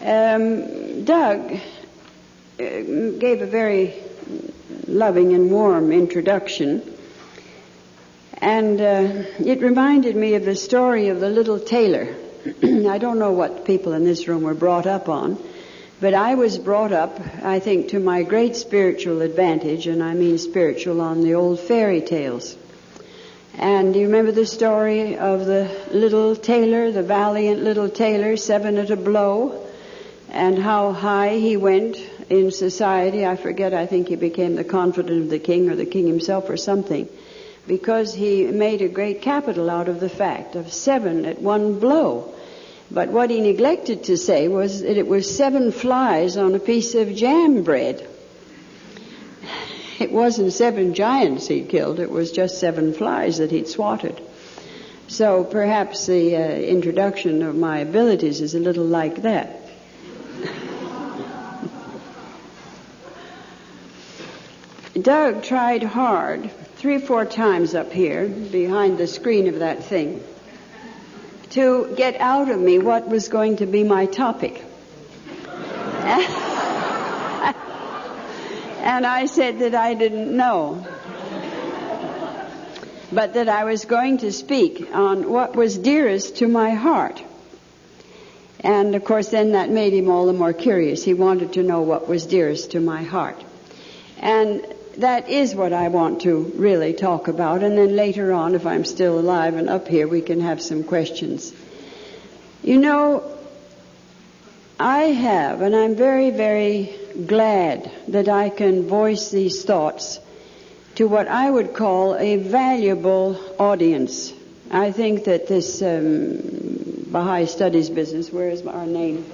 Doug gave a very loving and warm introduction, and it reminded me of the story of the little tailor. I don't know what people in this room were brought up on, but I was brought up, I think, to my great spiritual advantage, and I mean spiritual, on the old fairy tales. And do you remember the story of the little tailor, the valiant little tailor, 7 at a blow, and how high he went in society? I forget, I think he became the confidant of the king, or the king himself, or something, because he made a great capital out of the fact of 7 at one blow. But what he neglected to say was that it was 7 flies on a piece of jam bread. It wasn't 7 giants he'd killed, it was just 7 flies that he'd swatted. So perhaps the introduction of my abilities is a little like that. Doug tried hard 3 or 4 times up here, behind the screen of that thing, to get out of me what was going to be my topic. And I said that I didn't know, but that I was going to speak on what was dearest to my heart. And of course then that made him all the more curious. He wanted to know what was dearest to my heart. And that is what I want to really talk about. And then later on, if I'm still alive and up here, we can have some questions. You know, I have, and I'm very, very glad that I can voice these thoughts to what I would call a valuable audience. I think that this Baha'i Studies business, where is our name?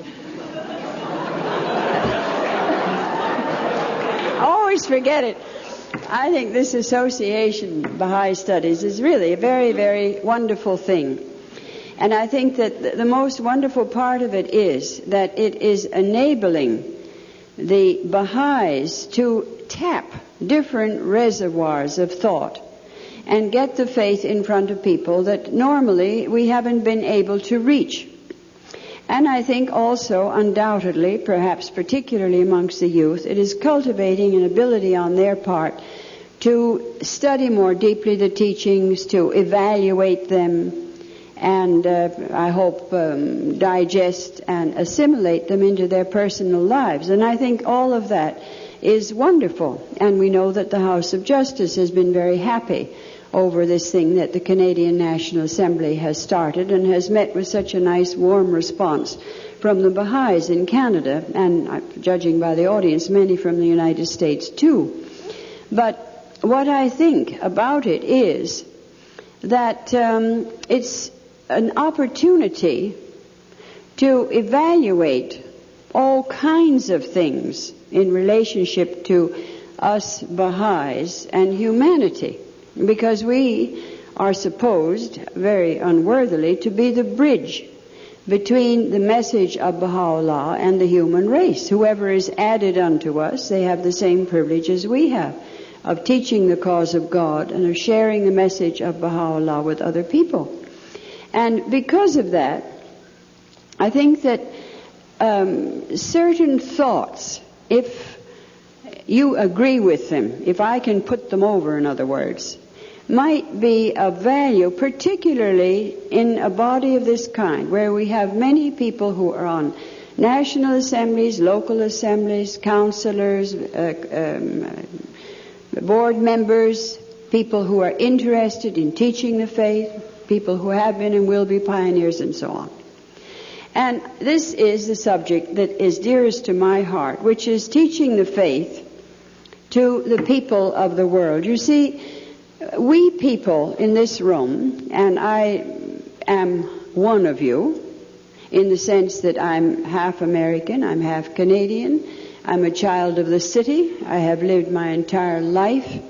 I always forget it. I think this association, Baha'i Studies, is really a very, very wonderful thing. And I think that the most wonderful part of it is that it is enabling the Baha'is to tap different reservoirs of thought and get the faith in front of people that normally we haven't been able to reach. And I think also, undoubtedly, perhaps particularly amongst the youth, it is cultivating an ability on their part to study more deeply the teachings, to evaluate them, and I hope digest and assimilate them into their personal lives. And I think all of that is wonderful. And we know that the House of Justice has been very happy over this thing that the Canadian National Assembly has started, and has met with such a nice warm response from the Baha'is in Canada, and judging by the audience, many from the United States too. But what I think about it is that it's an opportunity to evaluate all kinds of things in relationship to us Baha'is and humanity, because we are supposed, very unworthily, to be the bridge between the message of Baha'u'llah and the human race. Whoever is added unto us, they have the same privilege as we have, of teaching the cause of God and of sharing the message of Baha'u'llah with other people. And because of that, I think that certain thoughts, if you agree with them, if I can put them over, in other words, might be of value, particularly in a body of this kind, where we have many people who are on national assemblies, local assemblies, councillors, board members, people who are interested in teaching the faith, people who have been and will be pioneers, and so on. And this is the subject that is dearest to my heart, which is teaching the faith to the people of the world. You see, we people in this room, and I am one of you, in the sense that I'm half American, I'm half Canadian, I'm a child of the city. I have lived my entire life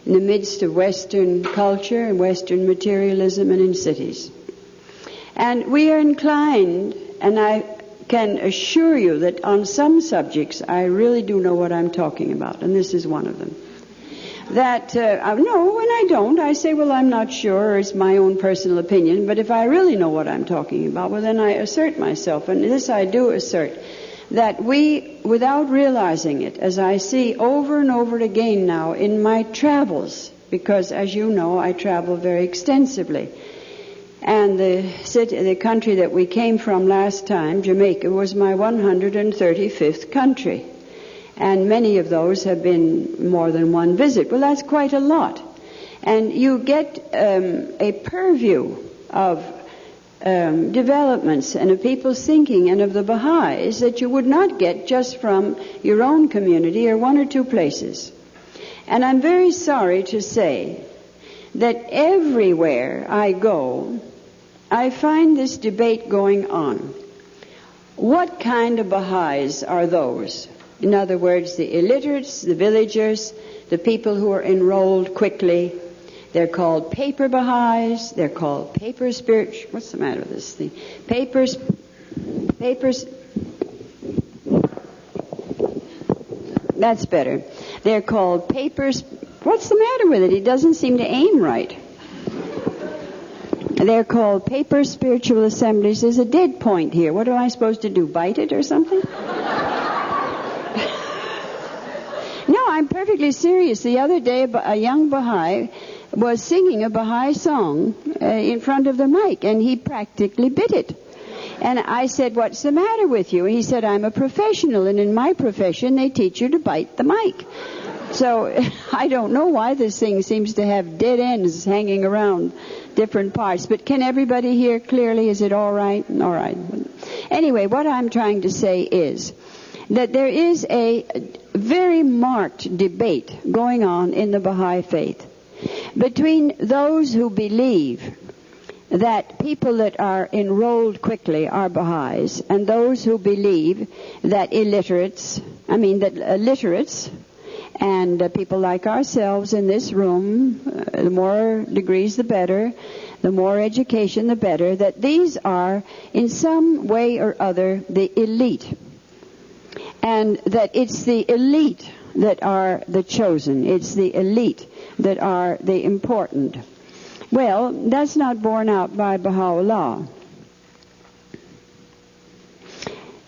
in the midst of Western culture and Western materialism and in cities. And we are inclined, and I can assure you that on some subjects I really do know what I'm talking about, and this is one of them. That, no, when I don't, I say, well, I'm not sure, or it's my own personal opinion, but if I really know what I'm talking about, well, then I assert myself, and this I do assert, that we, without realizing it, as I see over and over again now in my travels, because as you know, I travel very extensively, and the country that we came from last time, Jamaica, was my 135th country. And many of those have been more than one visit. Well, that's quite a lot. And you get a purview of developments and of people's thinking and of the Baha'is that you would not get just from your own community or one or two places. And I'm very sorry to say that everywhere I go, I find this debate going on. What kind of Baha'is are those? In other words, the illiterates, the villagers, the people who are enrolled quickly. They're called paper Baha'is. They're called paper spiritual. What's the matter with this thing? Papers. That's better. They're called papers. What's the matter with it? It doesn't seem to aim right. They're called paper spiritual assemblies. There's a dead point here. What am I supposed to do? Bite it or something? No, I'm perfectly serious. The other day, a young Baha'i was singing a Baha'i song in front of the mic, and he practically bit it. And I said, "What's the matter with you?" And he said, "I'm a professional, and in my profession, they teach you to bite the mic." So I don't know why this thing seems to have dead ends hanging around different parts. But can everybody hear clearly? Is it all right? All right. Anyway, what I'm trying to say is that there is a very marked debate going on in the Baha'i faith between those who believe that people that are enrolled quickly are Baha'is and those who believe that literates and people like ourselves in this room, the more degrees the better, the more education the better, that these are in some way or other the elite. And that it's the elite that are the chosen. It's the elite that are the important. Well, that's not borne out by Baha'u'llah.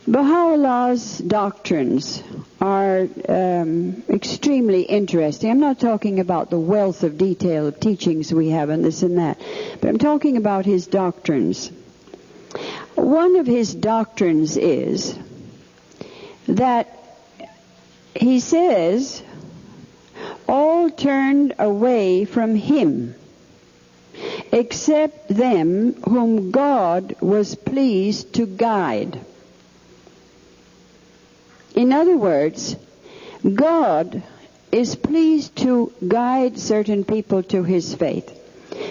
Baha'u'llah's doctrines are extremely interesting. I'm not talking about the wealth of detail of teachings we have and this and that, but I'm talking about his doctrines. One of his doctrines is that he says all turned away from him except them whom God was pleased to guide. In other words, God is pleased to guide certain people to his faith.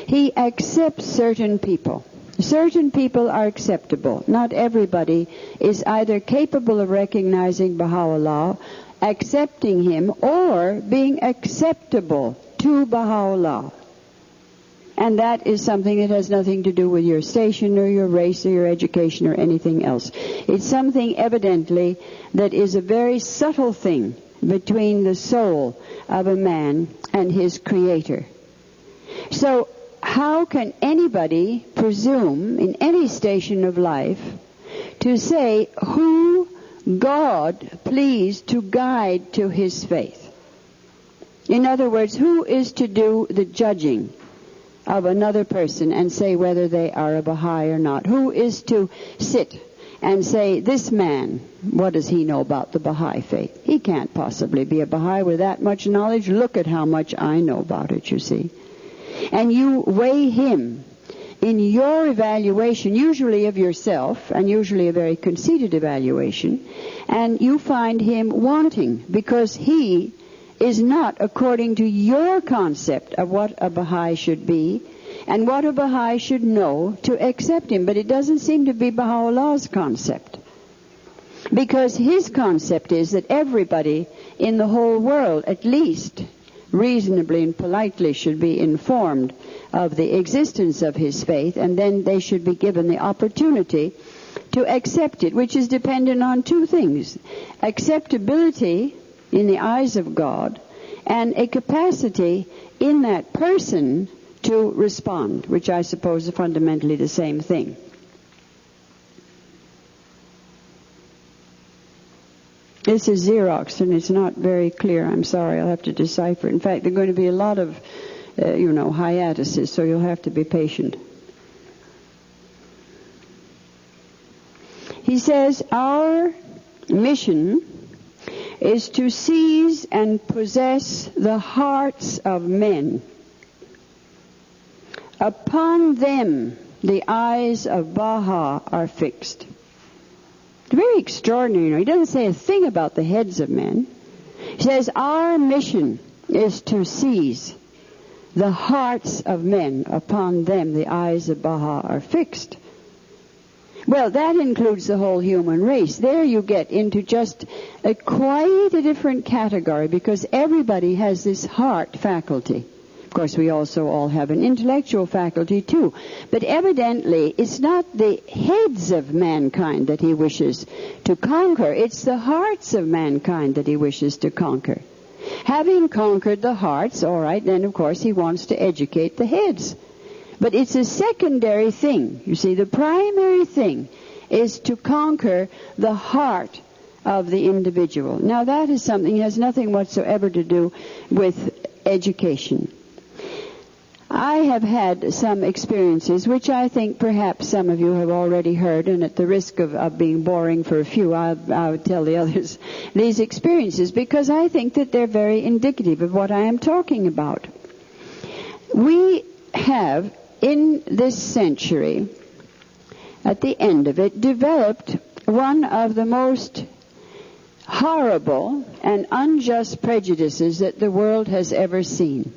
He accepts certain people. Certain people are acceptable. Not everybody is either capable of recognizing Baha'u'llah, accepting him, or being acceptable to Baha'u'llah. And that is something that has nothing to do with your station or your race or your education or anything else. It's something evidently that is a very subtle thing between the soul of a man and his Creator. So how can anybody presume in any station of life to say who God pleased to guide to his faith? In other words, who is to do the judging of another person and say whether they are a Baha'i or not? Who is to sit and say, this man, what does he know about the Baha'i faith? He can't possibly be a Baha'i with that much knowledge. Look at how much I know about it, you see. And you weigh him in your evaluation, usually of yourself, and usually a very conceited evaluation, and you find him wanting because he is not according to your concept of what a Baha'i should be and what a Baha'i should know to accept him. But it doesn't seem to be Baha'u'llah's concept. Because his concept is that everybody in the whole world, at least reasonably and politely, should be informed of the existence of his faith, and then they should be given the opportunity to accept it, which is dependent on two things: acceptability in the eyes of God, and a capacity in that person to respond, which I suppose is fundamentally the same thing. This is Xerox, and it's not very clear. I'm sorry, I'll have to decipher it. In fact, there are going to be a lot of, hiatuses, so you'll have to be patient. He says, our mission is to seize and possess the hearts of men. Upon them the eyes of Baha are fixed. It's very extraordinary. He doesn't say a thing about the heads of men. He says, our mission is to seize the hearts of men. Upon them the eyes of Baha are fixed. Well, that includes the whole human race. There you get into just quite a different category, because everybody has this heart faculty. Of course, we also all have an intellectual faculty too. But evidently, it's not the heads of mankind that he wishes to conquer. It's the hearts of mankind that he wishes to conquer. Having conquered the hearts, all right, then of course he wants to educate the heads. But it's a secondary thing. You see, the primary thing is to conquer the heart of the individual. Now, that is something that has nothing whatsoever to do with education. I have had some experiences, which I think perhaps some of you have already heard, and at the risk of being boring for a few, I'll tell the others these experiences, because I think that they're very indicative of what I am talking about. We have, in this century, at the end of it, developed one of the most horrible and unjust prejudices that the world has ever seen.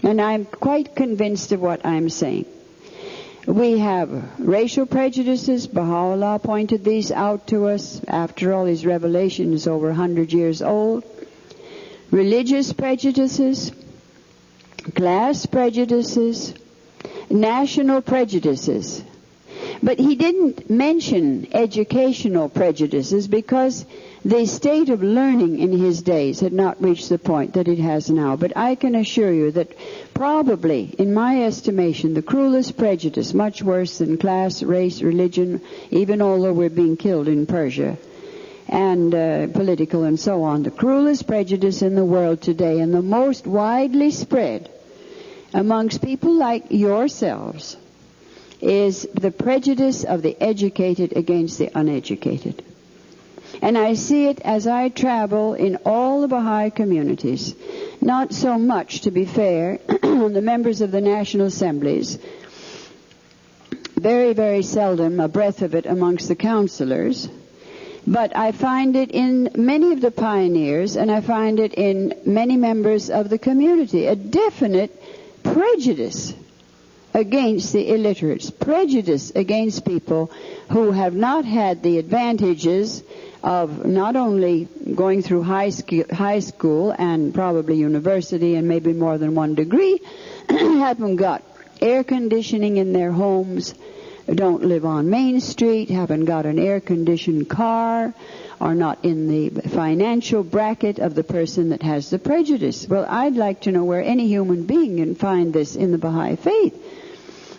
And I'm quite convinced of what I'm saying. We have racial prejudices. Baha'u'llah pointed these out to us. After all, his revelation is over 100 years old. Religious prejudices, class prejudices, national prejudices. But he didn't mention educational prejudices, because the state of learning in his days had not reached the point that it has now. But I can assure you that probably, in my estimation, the cruelest prejudice, much worse than class, race, religion, even although we're being killed in Persia, and political and so on, the cruelest prejudice in the world today, and the most widely spread amongst people like yourselves, is the prejudice of the educated against the uneducated. And I see it as I travel in all the Baha'i communities. Not so much, to be fair, the members of the National Assemblies. Very, very seldom a breath of it amongst the councillors. But I find it in many of the pioneers, and I find it in many members of the community. A definite prejudice against the illiterates. Prejudice against people who have not had the advantages of not only going through high school and probably university and maybe more than one degree, haven't got air conditioning in their homes, don't live on Main Street, haven't got an air-conditioned car, are not in the financial bracket of the person that has the prejudice. Well, I'd like to know where any human being can find this in the Baha'i faith.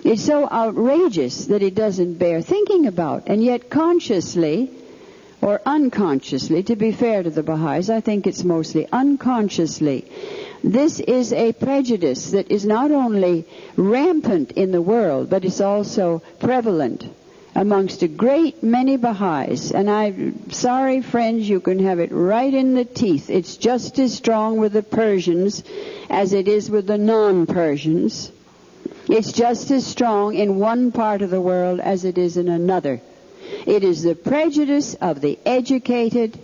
It's so outrageous that it doesn't bear thinking about. And yet consciously or unconsciously, to be fair to the Baha'is, I think it's mostly unconsciously, this is a prejudice that is not only rampant in the world, but it's also prevalent amongst a great many Baha'is. And I'm sorry, friends, you can have it right in the teeth. It's just as strong with the Persians as it is with the non-Persians. It's just as strong in one part of the world as it is in another. It is the prejudice of the educated,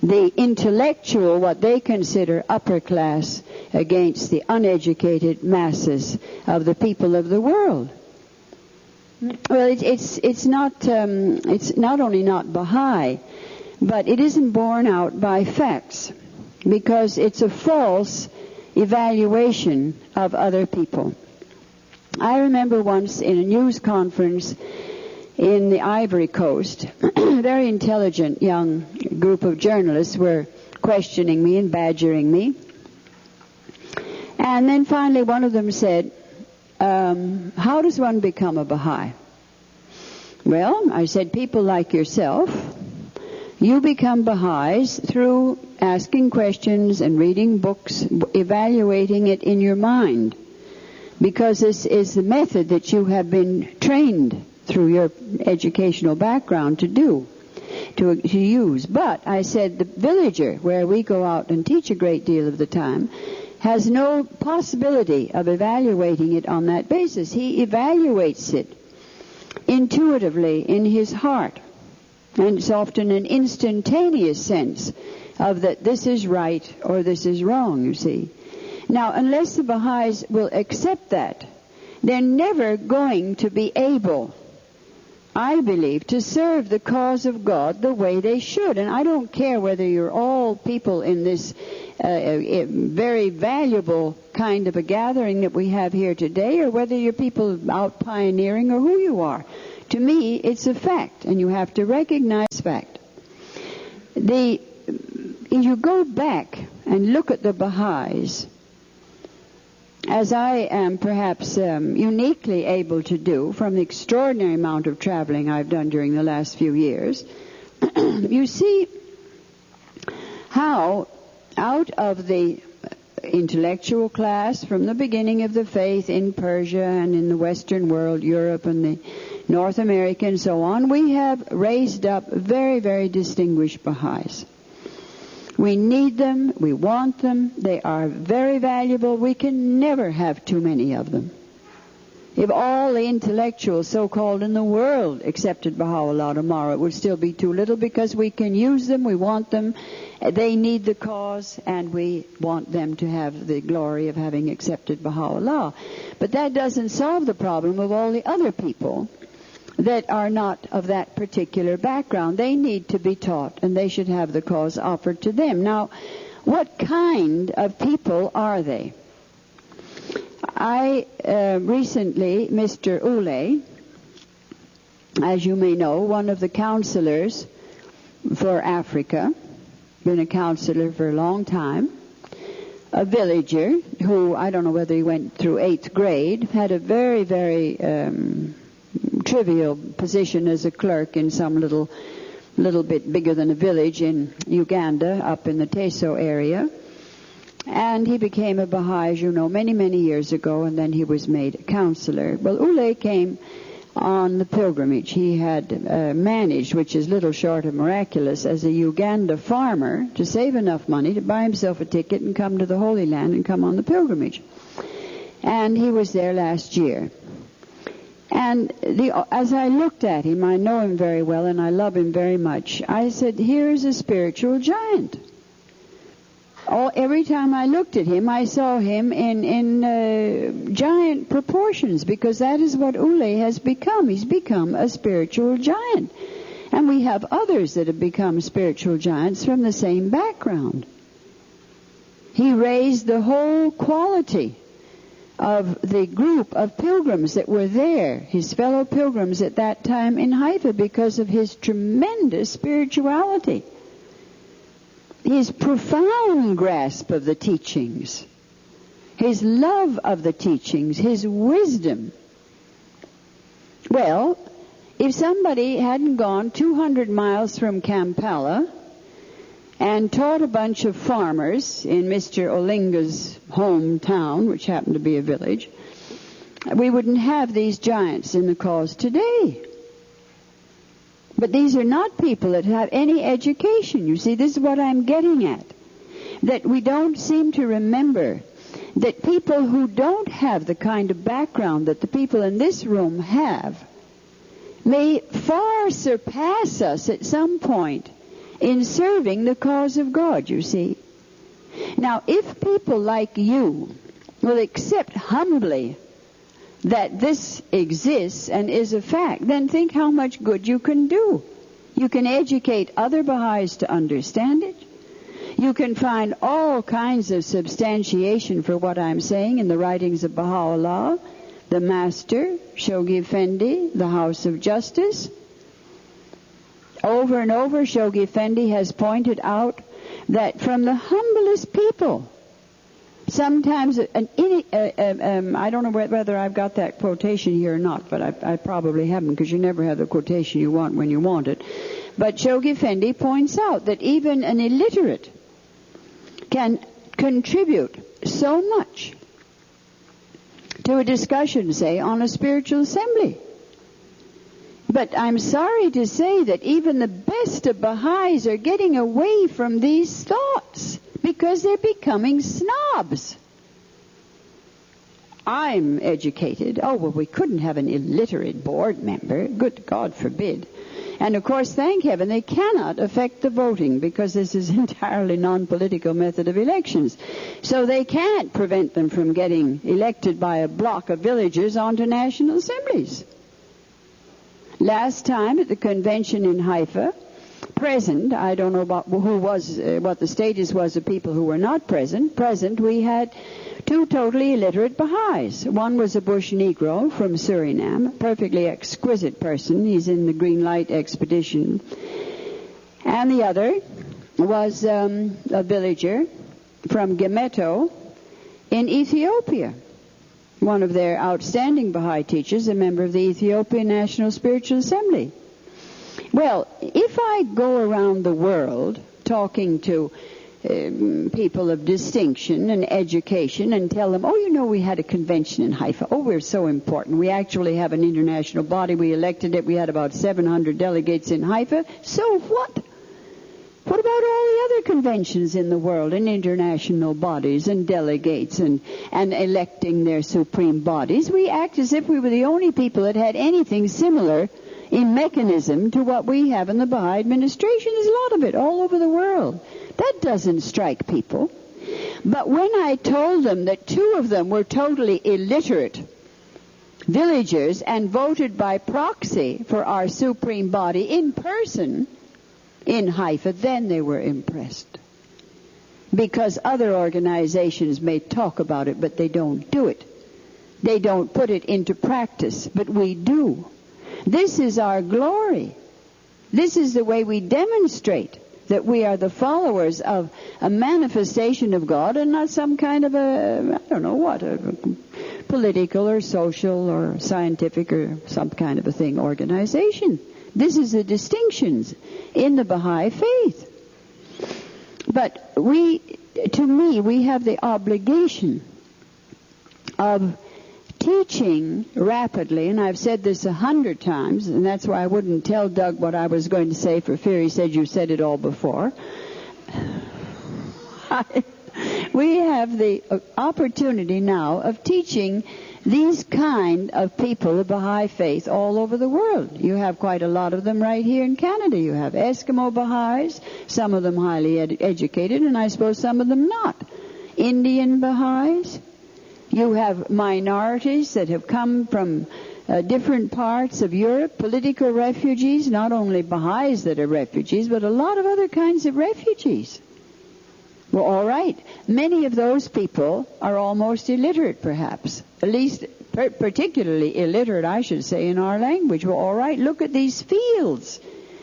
the intellectual, what they consider upper class, against the uneducated masses of the people of the world. Well, it's not only not Baha'i, but it isn't borne out by facts, because it's a false evaluation of other people. I remember once in a news conference in the Ivory Coast, a very intelligent young group of journalists were questioning me and badgering me. And then finally one of them said, how does one become a Baha'i? Well, I said, people like yourself, You become Baha'is through asking questions and reading books, evaluating it in your mind, because this is the method that you have been trained through your educational background to use. But I said the villager, where we go out and teach a great deal of the time, has no possibility of evaluating it on that basis. He evaluates it intuitively in his heart. And it's often an instantaneous sense of that this is right or this is wrong, you see. Now, unless the Baha'is will accept that, they're never going to be able, I believe, to serve the cause of God the way they should. And I don't care whether you're all people in this very valuable kind of a gathering that we have here today, or whether you're people out pioneering, or who you are. To me, it's a fact, and you have to recognize fact. If you go back and look at the Baha'is, as I am perhaps uniquely able to do from the extraordinary amount of traveling I've done during the last few years, you see how out of the intellectual class from the beginning of the faith in Persia and in the Western world, Europe and the North America and so on, we have raised up very, very distinguished Baha'is. We need them, we want them, they are very valuable. We can never have too many of them. If all the intellectuals so-called in the world accepted Baha'u'llah tomorrow, it would still be too little, because we can use them, we want them, they need the cause, and we want them to have the glory of having accepted Baha'u'llah. But that doesn't solve the problem of all the other people that are not of that particular background. They need to be taught, and they should have the cause offered to them. Now, what kind of people are they? I recently, Mr. Ule, as you may know, one of the counselors for Africa, been a counselor for a long time, a villager who, I don't know whether he went through 8th grade, had a very, very trivial position as a clerk in some little bit bigger than a village in Uganda, up in the Teso area. And he became a Baha'i, as you know, many, many years ago, and then he was made a counselor. Well, Ule came on the pilgrimage. He had managed, which is little short of miraculous, as a Uganda farmer, to save enough money to buy himself a ticket and come to the Holy Land and come on the pilgrimage. And he was there last year. And as I looked at him, I know him very well and I love him very much, I said, here's a spiritual giant. Every time I looked at him, I saw him in giant proportions, because that is what Ule has become. He's become a spiritual giant. And we have others that have become spiritual giants from the same background. He raised the whole quality of the group of pilgrims that were there, his fellow pilgrims at that time in Haifa, because of his tremendous spirituality. His profound grasp of the teachings, his love of the teachings, his wisdom. Well, if somebody hadn't gone 200 miles from Kampala and taught a bunch of farmers in Mr. Olinga's hometown, which happened to be a village, we wouldn't have these giants in the cause today. But these are not people that have any education. You see, this is what I'm getting at. That we don't seem to remember that people who don't have the kind of background that the people in this room have may far surpass us at some point in serving the cause of God, you see. Now, if people like you will accept humbly that this exists and is a fact, then think how much good you can do. You can educate other Baha'is to understand it. You can find all kinds of substantiation for what I'm saying in the writings of Baha'u'llah, the Master, Shoghi Effendi, the House of Justice. Over and over, Shoghi Effendi has pointed out that from the humblest people, sometimes, I don't know whether I've got that quotation here or not, but I probably haven't, because you never have the quotation you want when you want it. But Shoghi Effendi points out that even an illiterate can contribute so much to a discussion, say, on a spiritual assembly. But I'm sorry to say that even the best of Baha'is are getting away from these thoughts because they're becoming snobs. I'm educated. Oh, well, we couldn't have an illiterate board member. Good God forbid. And of course, thank heaven, they cannot affect the voting because this is entirely non-political method of elections. So they can't prevent them from getting elected by a block of villagers onto national assemblies. Last time at the convention in Haifa, present, I don't know about who was, what the status was of people who were not present, we had two totally illiterate Baha'is. One was a bush Negro from Suriname, a perfectly exquisite person. He's in the Green Light expedition. And the other was a villager from Gemeto in Ethiopia. One of their outstanding Baha'i teachers, a member of the Ethiopian National Spiritual Assembly. Well, if I go around the world talking to people of distinction and education and tell them, oh, you know, we had a convention in Haifa. Oh, we're so important. We actually have an international body. We elected it. We had about 700 delegates in Haifa. So what? What about all the other conventions in the world and international bodies and delegates and electing their supreme bodies? We act as if we were the only people that had anything similar in mechanism to what we have in the Baha'i administration. There's a lot of it all over the world. That doesn't strike people. But when I told them that two of them were totally illiterate villagers and voted by proxy for our supreme body in person in Haifa, then they were impressed. Because other organizations may talk about it, but they don't do it. They don't put it into practice, but we do. This is our glory. This is the way we demonstrate that we are the followers of a manifestation of God and not some kind of a, I don't know what, a political or social or scientific or some kind of a thing organization. This is the distinctions in the Baha'i faith. But to me, we have the obligation of teaching rapidly, and I've said this 100 times, and that's why I wouldn't tell Doug what I was going to say for fear he said you said it all before. We have the opportunity now of teaching these kind of people of Baha'i faith all over the world. You have quite a lot of them right here in Canada. You have Eskimo Baha'is, some of them highly educated, and I suppose some of them not. Indian Baha'is. You have minorities that have come from different parts of Europe, political refugees, not only Baha'is that are refugees, but a lot of other kinds of refugees. Well, all right. Many of those people are almost illiterate, perhaps. At least particularly illiterate, I should say, in our language. Well, all right. Look at these fields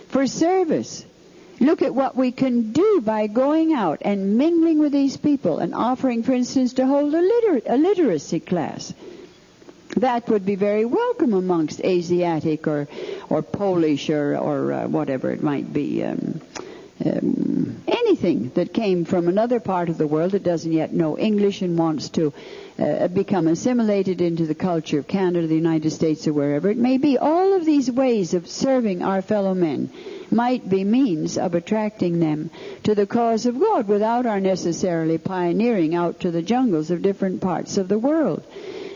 for service. Look at what we can do by going out and mingling with these people and offering, for instance, to hold a literacy class. That would be very welcome amongst Asiatic or Polish or whatever it might be. Anything that came from another part of the world that doesn't yet know English and wants to become assimilated into the culture of Canada, the United States, or wherever it may be. All of these ways of serving our fellow men might be means of attracting them to the cause of God without our necessarily pioneering out to the jungles of different parts of the world.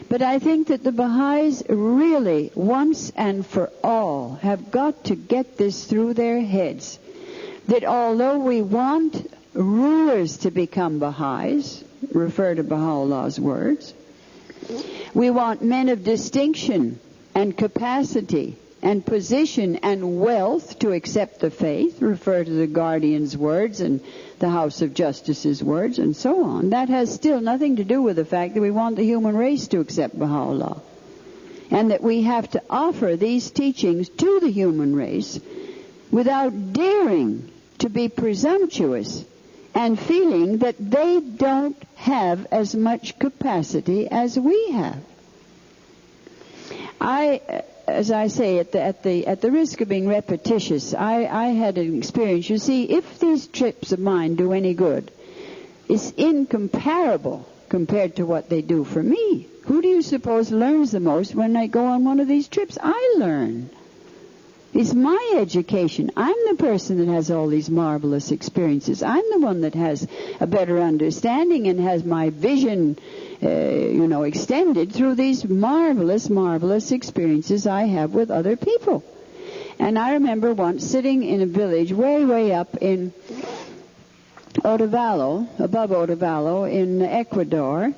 But I think that the Baha'is really, once and for all, have got to get this through their heads. That although we want rulers to become Baha'is, refer to Baha'u'llah's words, we want men of distinction and capacity and position and wealth to accept the faith, refer to the Guardian's words and the House of Justice's words and so on. That has still nothing to do with the fact that we want the human race to accept Baha'u'llah. And that we have to offer these teachings to the human race without daring to be presumptuous and feeling that they don't have as much capacity as we have. I as I say, at the risk of being repetitious, I had an experience. You see, if these trips of mine do any good, it's incomparable compared to what they do for me. Who do you suppose learns the most when I go on one of these trips? I learn. It's my education. I'm the person that has all these marvelous experiences. I'm the one that has a better understanding and has my vision, extended through these marvelous, marvelous experiences I have with other people. And I remember once sitting in a village way, way up in Otavalo, above Otavalo in Ecuador,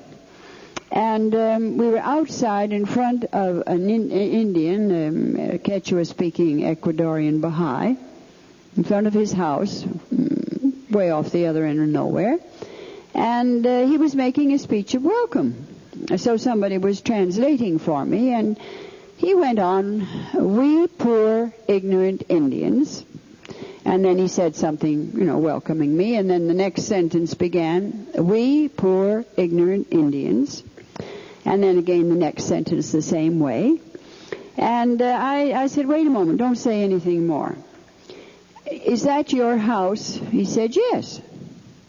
and we were outside in front of an Indian, Quechua-speaking Ecuadorian Baha'i, in front of his house, way off the other end of nowhere. And he was making a speech of welcome. So somebody was translating for me, and he went on, "We poor, ignorant Indians." And then he said something, welcoming me, and then the next sentence began, "We poor, ignorant Indians." And then again the next sentence the same way. And I said, "Wait a moment, don't say anything more. Is that your house?" He said, "Yes."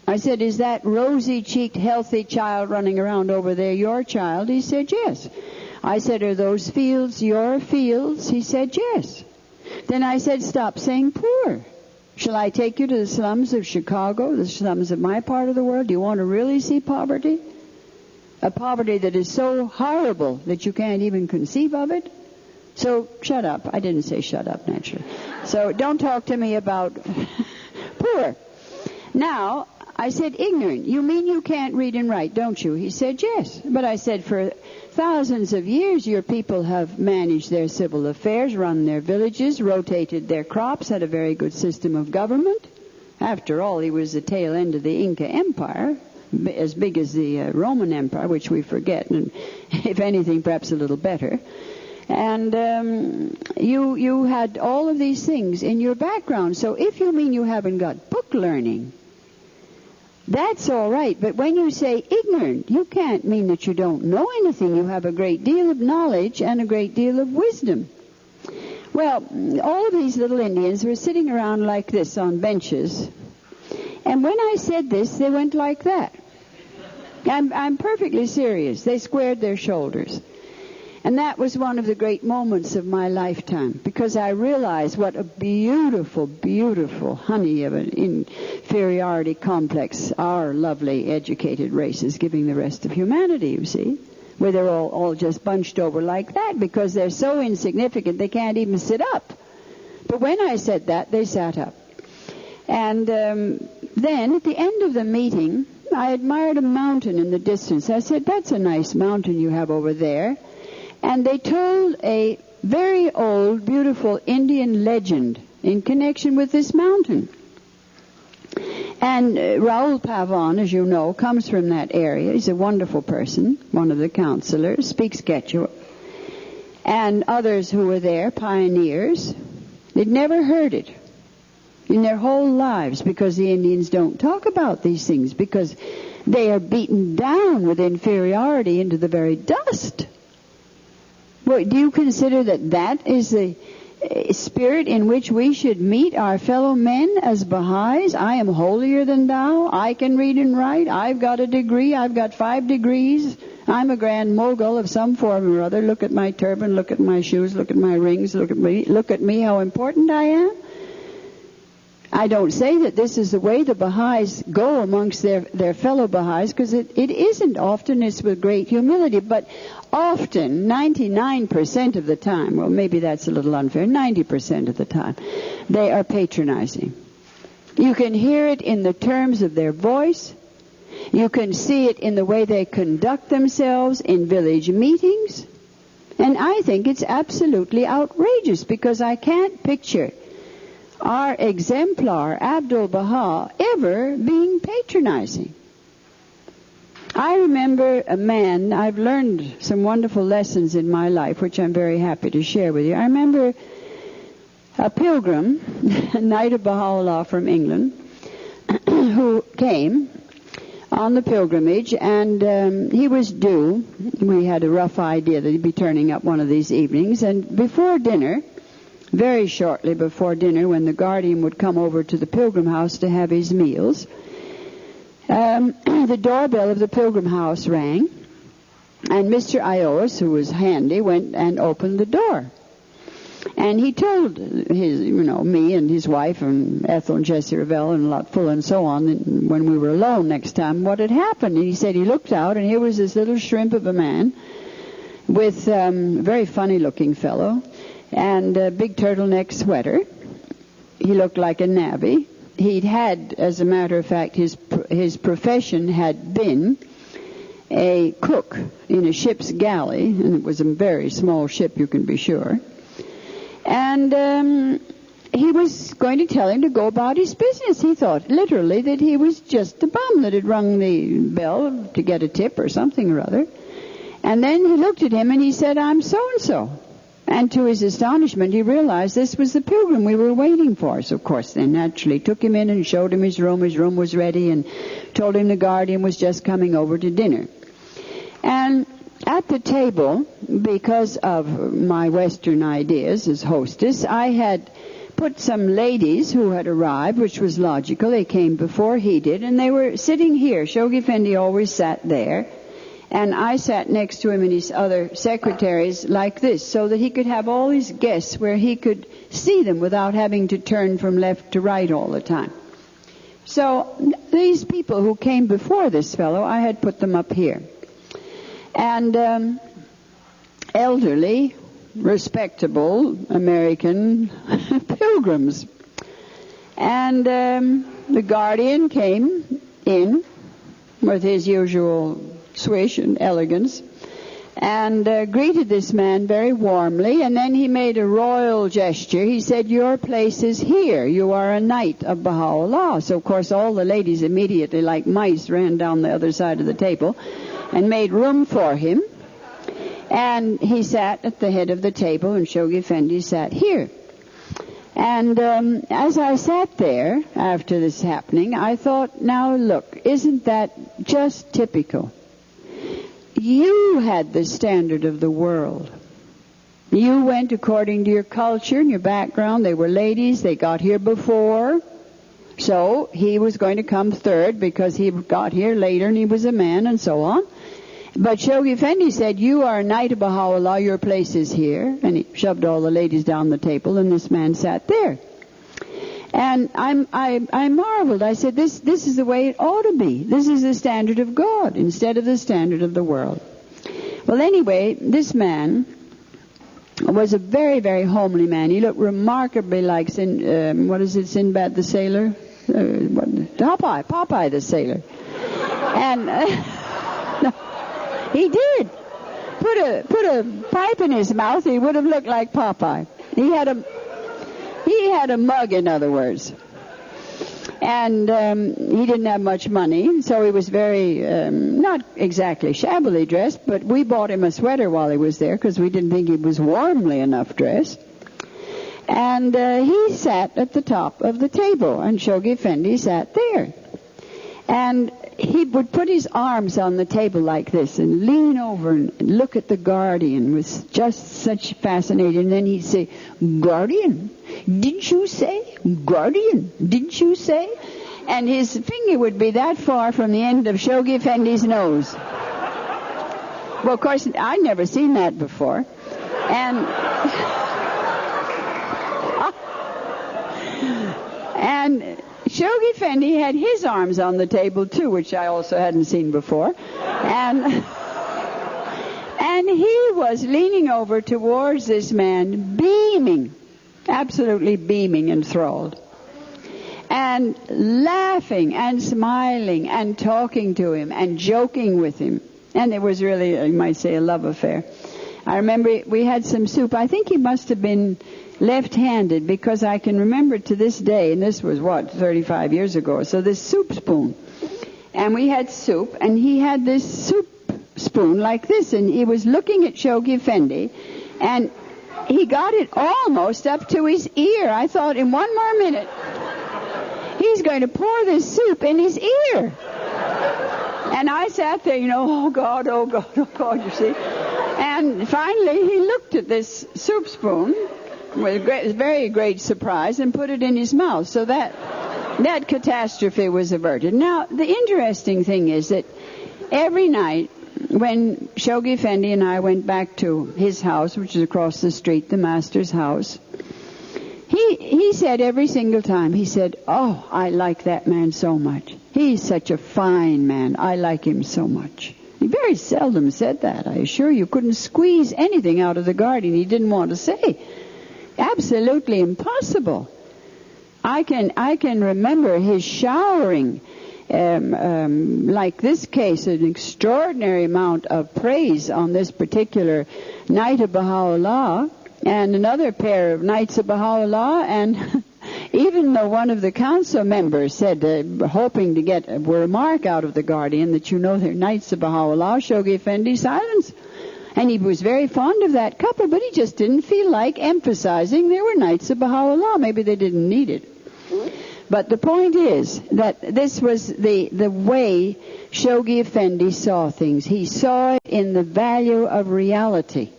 I said, "Is that rosy-cheeked, healthy child running around over there your child?" He said, "Yes." I said, "Are those fields your fields?" He said, "Yes." Then I said, "Stop saying poor. Shall I take you to the slums of Chicago, the slums of my part of the world? Do you want to really see poverty? A poverty that is so horrible that you can't even conceive of it? So shut up." I didn't say shut up, naturally. So don't talk to me about poor. Now, I said, "Ignorant. You mean you can't read and write, don't you?" He said, "Yes." But I said, "For thousands of years your people have managed their civil affairs, run their villages, rotated their crops, had a very good system of government. After all, he was the tail end of the Inca Empire, as big as the Roman Empire, which we forget, and if anything, perhaps a little better. And you had all of these things in your background. So if you mean you haven't got book learning, that's all right. But when you say ignorant, you can't mean that you don't know anything. You have a great deal of knowledge and a great deal of wisdom." Well, all of these little Indians were sitting around like this on benches. And when I said this, they went like that. I'm perfectly serious. They squared their shoulders. And that was one of the great moments of my lifetime, because I realized what a beautiful, beautiful honey of an inferiority complex our lovely educated race is giving the rest of humanity, you see, where they're all just bunched over like that because they're so insignificant they can't even sit up. But when I said that, they sat up. And then at the end of the meeting, I admired a mountain in the distance. I said, "That's a nice mountain you have over there." And they told a very old, beautiful Indian legend in connection with this mountain. And Raoul Pavon, as you know, comes from that area. He's a wonderful person, one of the counselors, speaks Quechua. And others who were there, pioneers, they'd never heard it in their whole lives, because the Indians don't talk about these things, because they are beaten down with inferiority into the very dust. Well, do you consider that that is the spirit in which we should meet our fellow men as Baha'is? I am holier than thou. I can read and write. I've got a degree. I've got 5 degrees. I'm a grand mogul of some form or other. Look at my turban. Look at my shoes. Look at my rings. Look at me, how important I am. I don't say that this is the way the Baha'is go amongst their fellow Baha'is, because it isn't. Often it's with great humility, but often, 99% of the time, well, maybe that's a little unfair, 90% of the time, they are patronizing. You can hear it in the terms of their voice. You can see it in the way they conduct themselves in village meetings. And I think it's absolutely outrageous, because I can't picture our exemplar, Abdu'l-Bahá, ever being patronizing. I remember a man, I've learned some wonderful lessons in my life, which I'm very happy to share with you. I remember a pilgrim, a Knight of Baha'u'llah from England, who came on the pilgrimage, and he was due. We had a rough idea that he'd be turning up one of these evenings, and before dinner, very shortly before dinner, when the guardian would come over to the pilgrim house to have his meals, the doorbell of the pilgrim house rang, and Mr. Ios, who was handy, went and opened the door. And he told me and his wife and Ethel and Jessie Ravel and Lutful and so on, when we were alone next time, what had happened. And he said he looked out, and here was this little shrimp of a man with a very funny-looking fellow and a big turtleneck sweater. He looked like a navvy. He'd had, as a matter of fact, his profession had been a cook in a ship's galley, and it was a very small ship, you can be sure. And he was going to tell him to go about his business. He thought literally that he was just a bum that had rung the bell to get a tip or something or other. And then he looked at him and he said, "I'm so-and-so." And to his astonishment, he realized this was the pilgrim we were waiting for. So, of course, they naturally took him in and showed him his room. His room was ready, and told him the guardian was just coming over to dinner. And at the table, because of my Western ideas as hostess, I had put some ladies who had arrived, which was logical. They came before he did, and they were sitting here. Shoghi Effendi always sat there, and I sat next to him and his other secretaries like this, so that he could have all his guests where he could see them without having to turn from left to right all the time. So these people who came before this fellow, I had put them up here. And elderly, respectable American pilgrims. And the guardian came in with his usual swish and elegance and greeted this man very warmly, and then he made a royal gesture. He said, "Your place is here. You are a knight of Baha'u'llah." So, of course, all the ladies immediately, like mice, ran down the other side of the table and made room for him. And he sat at the head of the table, and Shoghi Effendi sat here. And as I sat there after this happening, I thought, now look, isn't that just typical? You had the standard of the world. You went according to your culture and your background. They were ladies. They got here before. So he was going to come third because he got here later and he was a man and so on. But Shoghi Effendi said, "You are a knight of Baha'u'llah, your place is here." And he shoved all the ladies down the table, and this man sat there. And I marveled. I said, this is the way it ought to be. This is the standard of God instead of the standard of the world. Well, anyway, this man was a very, very homely man. He looked remarkably like Sinbad the sailor? Popeye the sailor. And he did. Put a pipe in his mouth, he would have looked like Popeye. He had a mug, in other words. And he didn't have much money, so he was very, not exactly shabbily dressed, but we bought him a sweater while he was there because we didn't think he was warmly enough dressed. And he sat at the top of the table, and Shoghi Effendi sat there. And he would put his arms on the table like this and lean over and look at the guardian with just such fascination. And then he'd say, "Guardian, didn't you say? Guardian, didn't you say?" And his finger would be that far from the end of Shoghi Effendi's nose. Well, of course, I'd never seen that before. And Shoghi Effendi had his arms on the table, too, which I also hadn't seen before. And he was leaning over towards this man, beaming, absolutely beaming, enthralled, and laughing and smiling and talking to him and joking with him. And it was really, you might say, a love affair. I remember we had some soup. I think he must have been left-handed, because I can remember to this day, and this was, 35 years ago, so this soup spoon. And we had soup, and he had this soup spoon like this, and he was looking at Shoghi Effendi, and he got it almost up to his ear. I thought, in one more minute, he's going to pour this soup in his ear. And I sat there, oh God, you see. And finally he looked at this soup spoon with very great surprise and put it in his mouth. So that catastrophe was averted. Now, the interesting thing is that every night when Shoghi Effendi and I went back to his house, which is across the street, the master's house, he said every single time, he said, oh, I like that man so much. He's such a fine man. I like him so much. He very seldom said that, I assure you. Couldn't squeeze anything out of the garden he didn't want to say. Absolutely impossible. I can remember his showering, like this case, an extraordinary amount of praise on this particular night of Baha'u'llah, and another pair of nights of Baha'u'llah, and even though one of the council members said, hoping to get a remark out of the Guardian, that they're nights of Baha'u'llah, Shoghi Effendi silence. And he was very fond of that couple, but he just didn't feel like emphasizing there were nights of Baha'u'llah. Maybe they didn't need it. But the point is that this was the way Shoghi Effendi saw things. He saw it in the value of reality.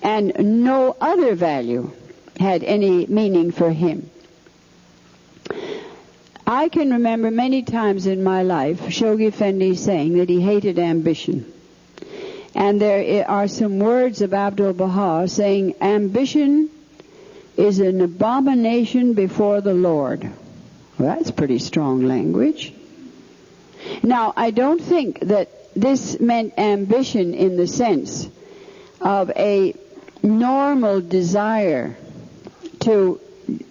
And no other value had any meaning for him. I can remember many times in my life Shoghi Effendi saying that he hated ambition. And there are some words of Amatul'Bahá saying, ambition is an abomination before the Lord. Well, that's pretty strong language. Now, I don't think that this meant ambition in the sense of a normal desire to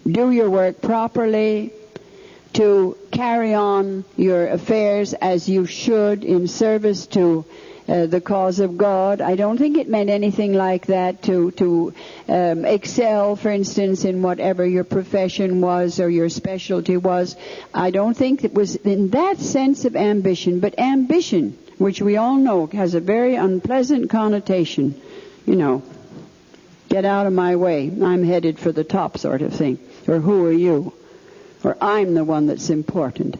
do your work properly, to carry on your affairs as you should in service to the cause of God. I don't think it meant anything like that, to excel, for instance, in whatever your profession was or your specialty was. I don't think it was in that sense of ambition. But ambition, which we all know has a very unpleasant connotation, get out of my way, I'm headed for the top sort of thing, or who are you? Or I'm the one that's important.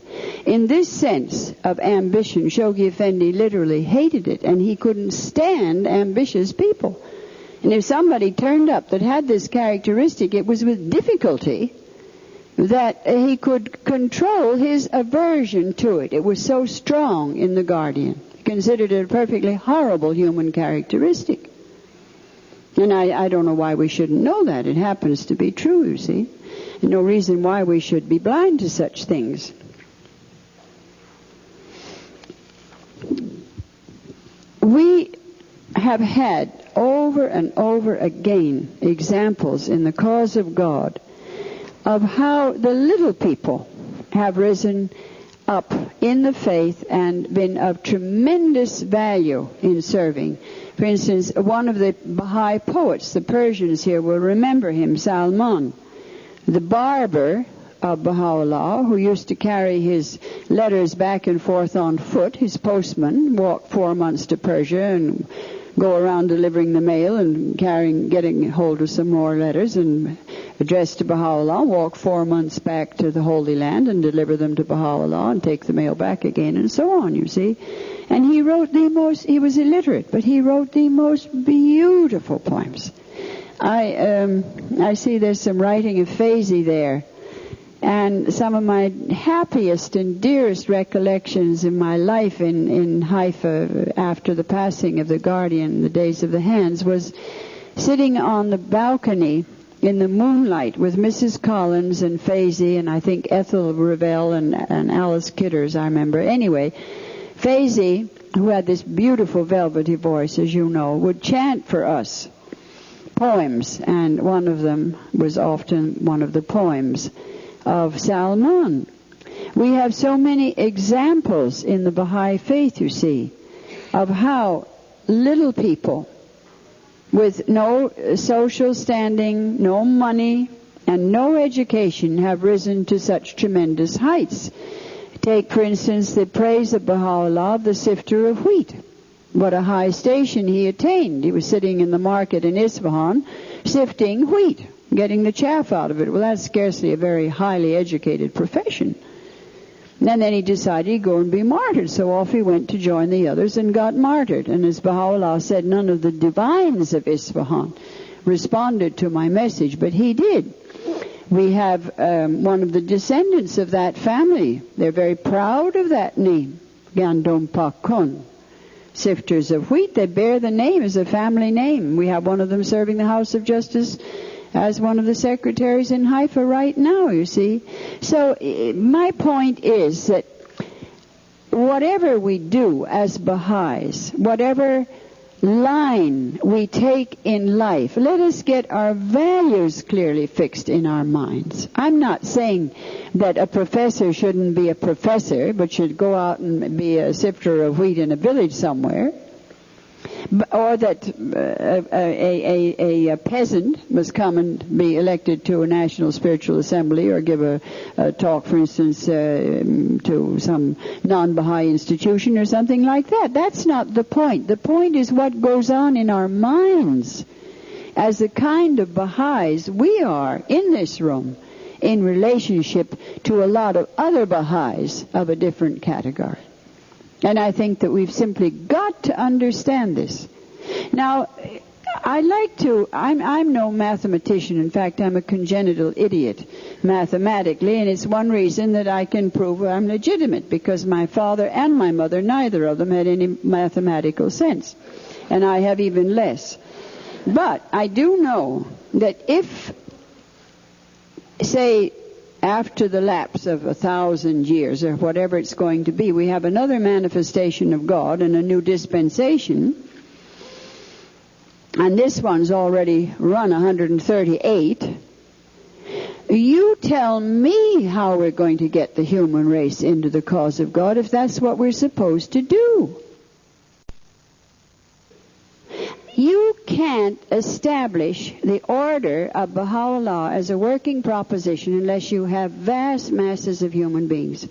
In this sense of ambition, Shoghi Effendi literally hated it, and he couldn't stand ambitious people. And if somebody turned up that had this characteristic, it was with difficulty that he could control his aversion to it. It was so strong in the Guardian. He considered it a perfectly horrible human characteristic. And I don't know why we shouldn't know that. It happens to be true, you see. No reason why we should be blind to such things. We have had over and over again examples in the cause of God of how the little people have risen up in the faith and been of tremendous value in serving. For instance, one of the Baha'i poets, the Persians here will remember him, Salman, the barber of Baha'u'llah, who used to carry his letters back and forth on foot, his postman, walk 4 months to Persia and go around delivering the mail and getting hold of some more letters and addressed to Baha'u'llah, walk 4 months back to the Holy Land and deliver them to Baha'u'llah and take the mail back again, and so on, you see. And he wrote he was illiterate, but he wrote the most beautiful poems. I see there's some writing of Effendi there. And some of my happiest and dearest recollections in my life in Haifa after the passing of the Guardian, the days of the hands, was sitting on the balcony in the moonlight with Mrs. Collins and Effendi and I think Ethel Revell and Alice Kidders, I remember. Anyway, Effendi, who had this beautiful velvety voice, as you know, would chant for us poems, and one of them was often one of the poems of Salman. We have so many examples in the Baha'i faith, you see, of how little people with no social standing, no money, and no education have risen to such tremendous heights. Take, for instance, the praise of Baha'u'llah, the sifter of wheat. What a high station he attained. He was sitting in the market in Isfahan, sifting wheat, getting the chaff out of it. Well, that's scarcely a very highly educated profession. And then he decided he'd go and be martyred. So off he went to join the others and got martyred. And as Baha'u'llah said, none of the divines of Isfahan responded to my message, but he did. We have one of the descendants of that family. They're very proud of that name, Gandom Pakun. Sifters of wheat, they bear the name as a family name. We have one of them serving the House of Justice as one of the secretaries in Haifa right now, you see. So my point is that whatever we do as Baha'is, whatever line we take in life, let us get our values clearly fixed in our minds. I'm not saying that a professor shouldn't be a professor, but should go out and be a sifter of wheat in a village somewhere, or that a peasant must come and be elected to a national spiritual assembly or give a talk, for instance, to some non-Baha'i institution or something like that. That's not the point. The point is what goes on in our minds as the kind of Baha'is we are in this room in relationship to a lot of other Baha'is of a different category. And I think that we've simply got to understand this. Now, I'm no mathematician. In fact, I'm a congenital idiot mathematically, and it's one reason that I can prove I'm legitimate, because my father and my mother, neither of them had any mathematical sense, and I have even less. But I do know that if, say, after the lapse of 1,000 years, or whatever it's going to be, we have another manifestation of God and a new dispensation, and this one's already run 138, you tell me how we're going to get the human race into the cause of God if that's what we're supposed to do. You can't establish the order of Baha'u'llah as a working proposition unless you have vast masses of human beings.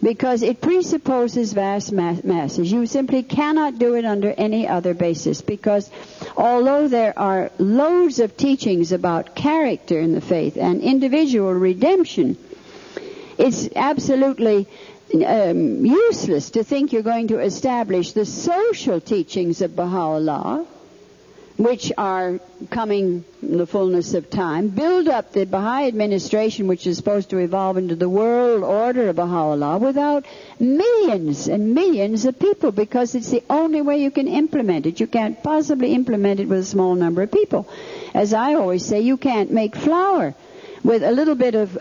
Because it presupposes vast masses. You simply cannot do it under any other basis. Because although there are loads of teachings about character in the faith and individual redemption, it's absolutely useless to think you're going to establish the social teachings of Baha'u'llah, which are coming in the fullness of time, build up the Baha'i administration, which is supposed to evolve into the world order of Baha'u'llah, without millions and millions of people, because it's the only way you can implement it. You can't possibly implement it with a small number of people. As I always say, you can't make flour with a little bit of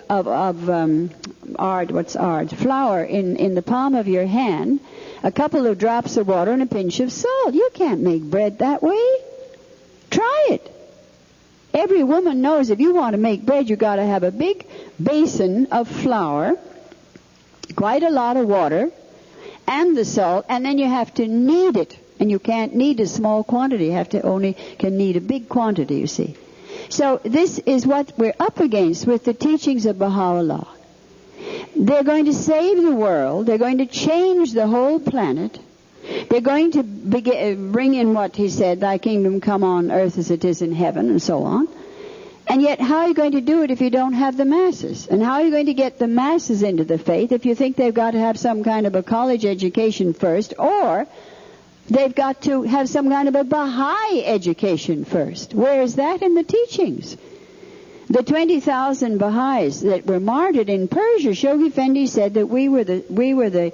flour in the palm of your hand, a couple of drops of water and a pinch of salt. You can't make bread that way. Try it. Every woman knows if you want to make bread, you've got to have a big basin of flour, quite a lot of water, and the salt, and then you have to knead it. And you can't knead a small quantity. You have to can knead a big quantity, you see. So this is what we're up against with the teachings of Baha'u'llah. They're going to save the world. They're going to change the whole planet. They're going to bring in what he said, thy kingdom come on earth as it is in heaven, and so on. And yet, how are you going to do it if you don't have the masses? And how are you going to get the masses into the faith if you think they've got to have some kind of a college education first, or they've got to have some kind of a Baha'i education first? Where is that in the teachings? The 20,000 Baha'is that were martyred in Persia, Shoghi Effendi said that we were the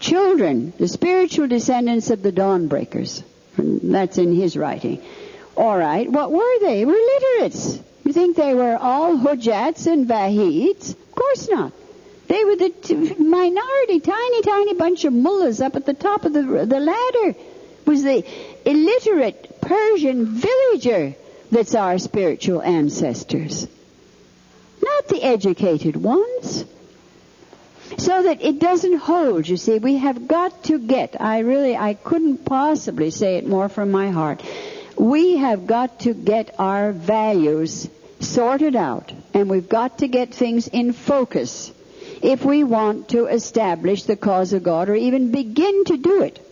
children, the spiritual descendants of the dawnbreakers. That's in his writing. All right, what were they? They were literates. You think they were all hujjats and vahids? Of course not. They were the minority, tiny bunch of mullahs up at the top of the ladder. It was the illiterate Persian villager that's our spiritual ancestors, not the educated ones. So that it doesn't hold, you see. We have got to get, I couldn't possibly say it more from my heart. We have got to get our values sorted out, and we've got to get things in focus if we want to establish the cause of God or even begin to do it.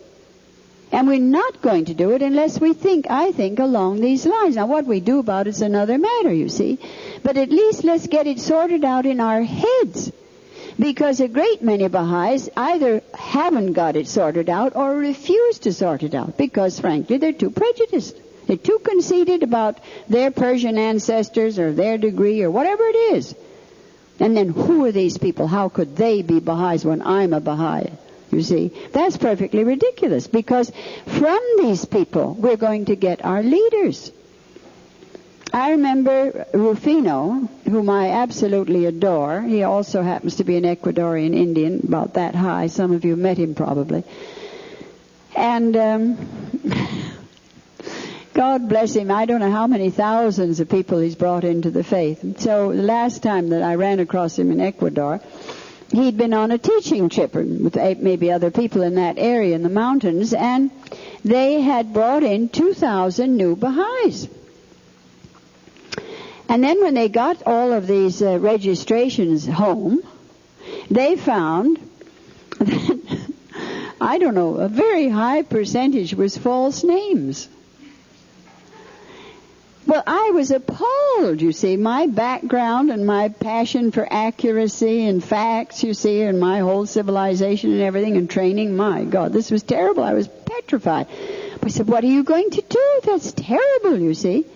And we're not going to do it unless we think, I think, along these lines. Now, what we do about it's another matter, you see. But at least let's get it sorted out in our heads. Because a great many Baha'is either haven't got it sorted out or refuse to sort it out because, frankly, they're too prejudiced. They're too conceited about their Persian ancestors or their degree or whatever it is. And then who are these people? How could they be Baha'is when I'm a Baha'i? You see, that's perfectly ridiculous because from these people we're going to get our leaders. I remember Rufino, whom I absolutely adore. He also happens to be an Ecuadorian Indian, about that high. Some of you met him probably. And God bless him. I don't know how many thousands of people he's brought into the faith. So the last time that I ran across him in Ecuador, he'd been on a teaching trip with maybe other people in that area in the mountains, and they had brought in 2,000 new Baha'is. And then when they got all of these registrations home, they found that, I don't know, a very high percentage was false names. Well, I was appalled, you see. My background and my passion for accuracy and facts, you see, and my whole civilization and everything and training, my God, this was terrible. I was petrified. I said, what are you going to do? That's terrible, you see.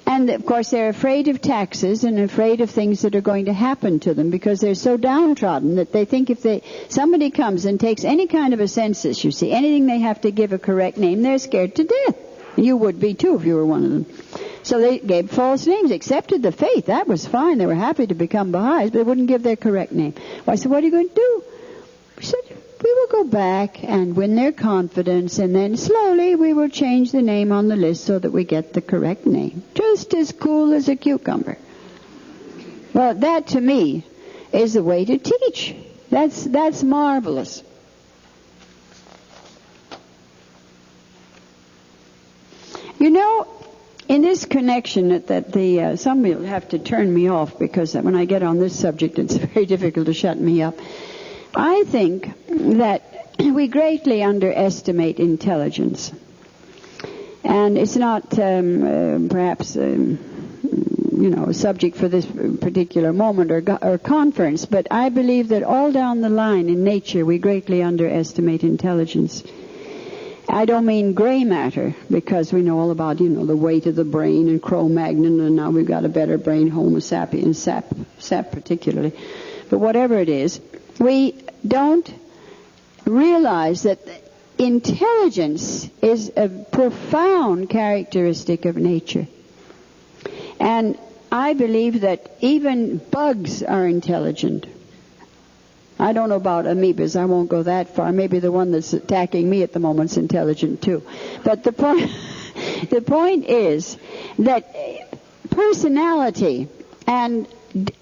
And, of course, they're afraid of taxes and afraid of things that are going to happen to them because they're so downtrodden that they think if somebody comes and takes any kind of a census, you see, anything they have to give a correct name, they're scared to death. You would be, too, if you were one of them. So they gave false names, accepted the faith. That was fine. They were happy to become Baha'is, but they wouldn't give their correct name. Well, I said, what are you going to do? We said, we will go back and win their confidence, and then slowly we will change the name on the list so that we get the correct name. Just as cool as a cucumber. Well, that to me is the way to teach. That's marvelous. You know, in this connection, some will have to turn me off because when I get on this subject, it's very difficult to shut me up. I think that we greatly underestimate intelligence. And it's not perhaps a subject for this particular moment or conference, but I believe that all down the line in nature we greatly underestimate intelligence. I don't mean gray matter, because we know all about, the weight of the brain and Cro-Magnon, and now we've got a better brain, Homo sapiens, sap particularly. But whatever it is, we don't realize that intelligence is a profound characteristic of nature. And I believe that even bugs are intelligent. I don't know about amoebas. I won't go that far. Maybe the one that's attacking me at the moment is intelligent too. But the point is that personality and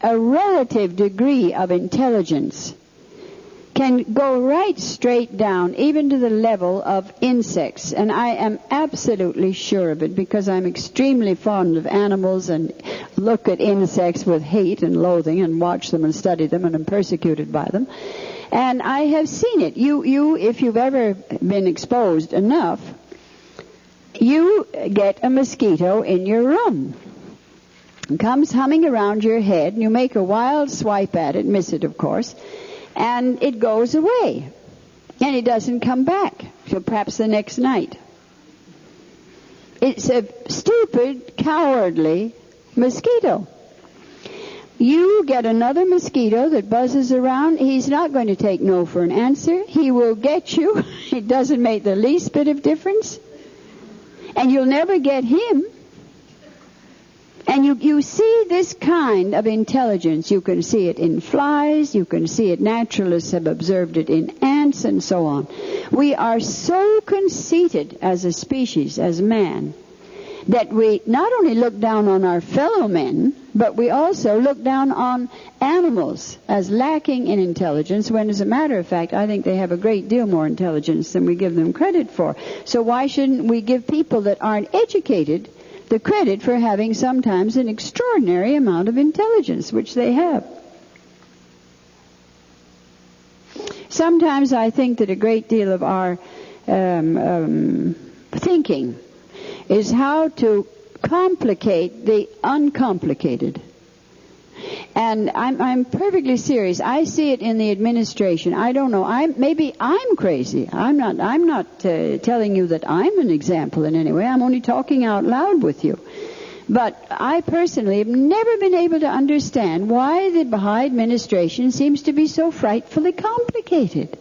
a relative degree of intelligence can go right straight down, even to the level of insects. And I am absolutely sure of it, because I'm extremely fond of animals and look at insects with hate and loathing and watch them and study them, and am persecuted by them. And I have seen it. You, if you've ever been exposed enough, you get a mosquito in your room. It comes humming around your head, and you make a wild swipe at it, miss it, of course, and it goes away, and it doesn't come back till perhaps the next night. It's a stupid, cowardly mosquito. You get another mosquito that buzzes around, he's not going to take no for an answer. He will get you. It doesn't make the least bit of difference. And you'll never get him. And you see this kind of intelligence. You can see it in flies. You can see it, naturalists have observed it in ants and so on. We are so conceited as a species, as man, that we not only look down on our fellow men, but we also look down on animals as lacking in intelligence, when, as a matter of fact, I think they have a great deal more intelligence than we give them credit for. So why shouldn't we give people that aren't educated the credit for having sometimes an extraordinary amount of intelligence, which they have? Sometimes I think that a great deal of our thinking is how to complicate the uncomplicated. And I'm perfectly serious. I see it in the administration. I don't know. Maybe I'm crazy. I'm not telling you that I'm an example in any way. I'm only talking out loud with you. But I personally have never been able to understand why the Baha'i administration seems to be so frightfully complicated.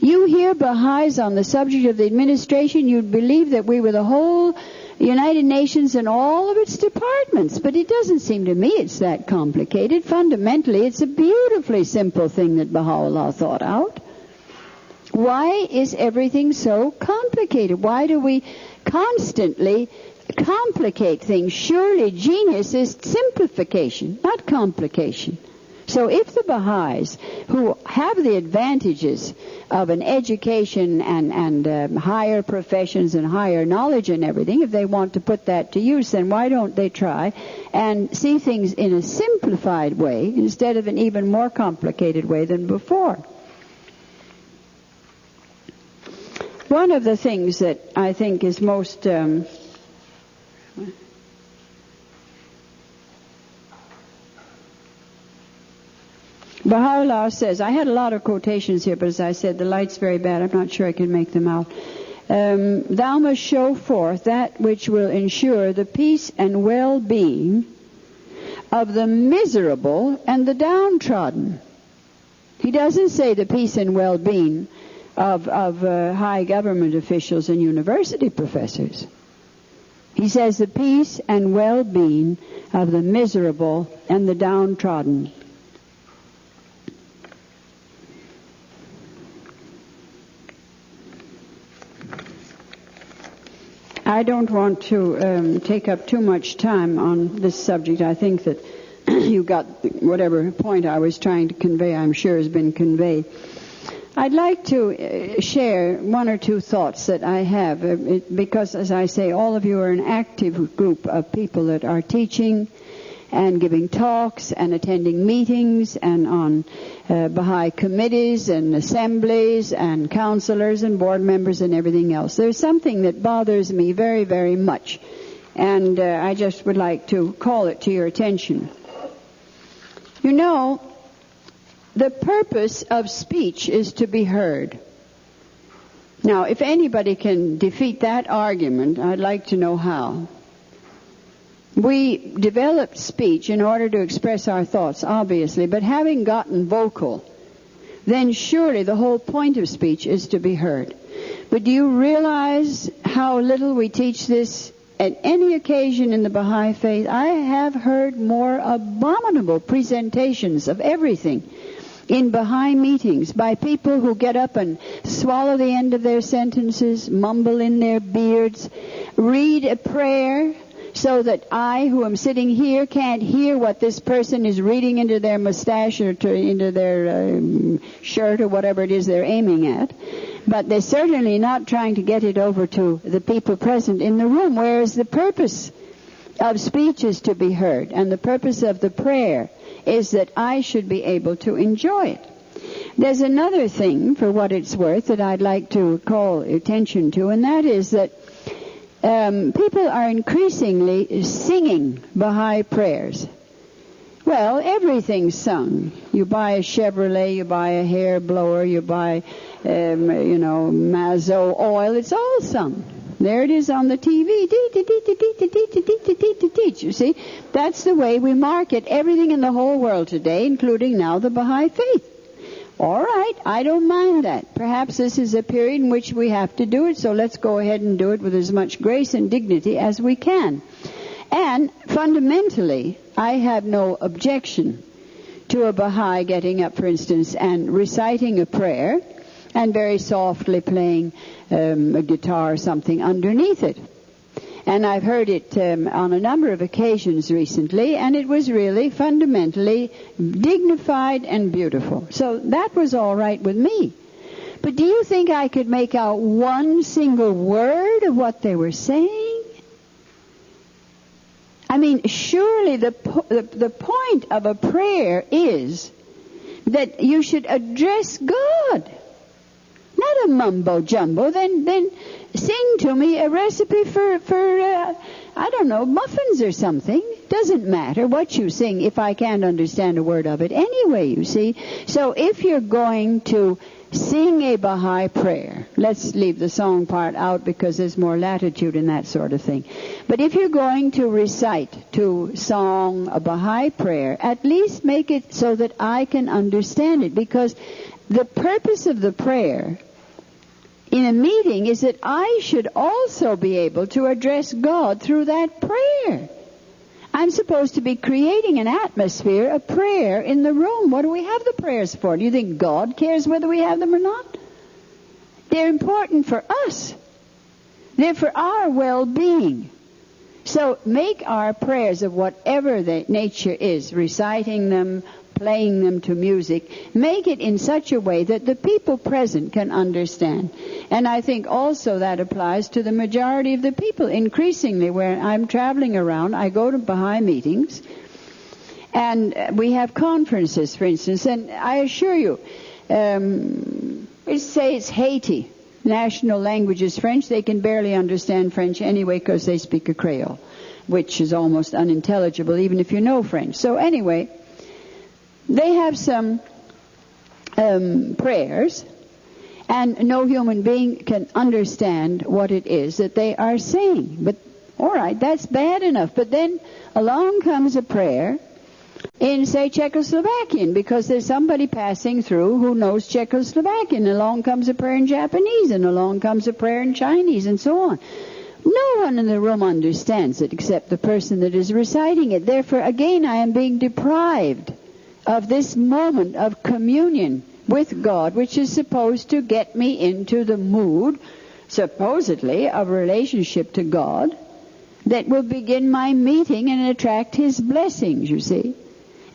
You hear Baha'is on the subject of the administration, you'd believe that we were the whole United Nations and all of its departments. But it doesn't seem to me it's that complicated. Fundamentally, it's a beautifully simple thing that Baha'u'llah thought out. Why is everything so complicated? Why do we constantly complicate things? Surely genius is simplification, not complication. So if the Baha'is, who have the advantages of an education and higher professions and higher knowledge and everything, if they want to put that to use, then why don't they try and see things in a simplified way instead of an even more complicated way than before? One of the things that I think is most Baha'u'llah says, I had a lot of quotations here, but as I said, the light's very bad. I'm not sure I can make them out. Thou must show forth that which will ensure the peace and well-being of the miserable and the downtrodden. He doesn't say the peace and well-being of high government officials and university professors. He says the peace and well-being of the miserable and the downtrodden. I don't want to take up too much time on this subject. I think that you got whatever point I was trying to convey, I'm sure has been conveyed. I'd like to share one or two thoughts that I have, because, as I say, all of you are an active group of people that are teaching and giving talks and attending meetings and on Baha'i committees and assemblies and counselors and board members and everything else. There's something that bothers me very, very much, and I just would like to call it to your attention. You know, the purpose of speech is to be heard. Now, if anybody can defeat that argument, I'd like to know how. We developed speech in order to express our thoughts, obviously, but having gotten vocal, then surely the whole point of speech is to be heard. But do you realize how little we teach this at any occasion in the Baha'i faith? I have heard more abominable presentations of everything in Baha'i meetings by people who get up and swallow the end of their sentences, mumble in their beards, read a prayer so that I, who am sitting here, can't hear what this person is reading into their mustache or into their shirt or whatever it is they're aiming at. But they're certainly not trying to get it over to the people present in the room, whereas the purpose of speech is to be heard, and the purpose of the prayer is that I should be able to enjoy it. There's another thing, for what it's worth, that I'd like to call attention to, and that is that people are increasingly singing Baha'i prayers. Well, everything's sung. You buy a Chevrolet, you buy a hair blower, you buy, Mazo oil. It's all sung. There it is on the TV. You see, that's the way we market everything in the whole world today, including now the Baha'i faith. All right, I don't mind that. Perhaps this is a period in which we have to do it, so let's go ahead and do it with as much grace and dignity as we can. And fundamentally, I have no objection to a Baha'i getting up, for instance, and reciting a prayer and very softly playing a guitar or something underneath it. And I've heard it on a number of occasions recently, and it was really fundamentally dignified and beautiful. So that was all right with me. But do you think I could make out one single word of what they were saying? I mean, surely the point of a prayer is that you should address God, not a mumbo-jumbo. Then sing to me a recipe for I don't know, muffins or something. Doesn't matter what you sing if I can't understand a word of it anyway, you see. So if you're going to sing a Baha'i prayer, let's leave the song part out because there's more latitude in that sort of thing. But if you're going to recite to song a Baha'i prayer, at least make it so that I can understand it, because the purpose of the prayer in a meeting is that I should also be able to address God through that prayer. I'm supposed to be creating an atmosphere of prayer in the room. What do we have the prayers for? Do you think God cares whether we have them or not? They're important for us. They're for our well-being. So make our prayers of whatever the nature is, reciting them, playing them to music, make it in such a way that the people present can understand. And I think also that applies to the majority of the people. Increasingly, where I'm traveling around, I go to Baha'i meetings, and we have conferences, for instance, and I assure you, let's say it's Haiti. National language is French. They can barely understand French anyway because they speak a Creole, which is almost unintelligible even if you know French. So anyway, they have some prayers, and no human being can understand what it is that they are saying. But, all right, that's bad enough. But then along comes a prayer in, say, Czechoslovakian, because there's somebody passing through who knows Czechoslovakian. Along comes a prayer in Japanese, and along comes a prayer in Chinese, and so on. No one in the room understands it except the person that is reciting it. Therefore, again, I am being deprived of this moment of communion with God, which is supposed to get me into the mood, supposedly, of relationship to God, that will begin my meeting and attract His blessings, you see.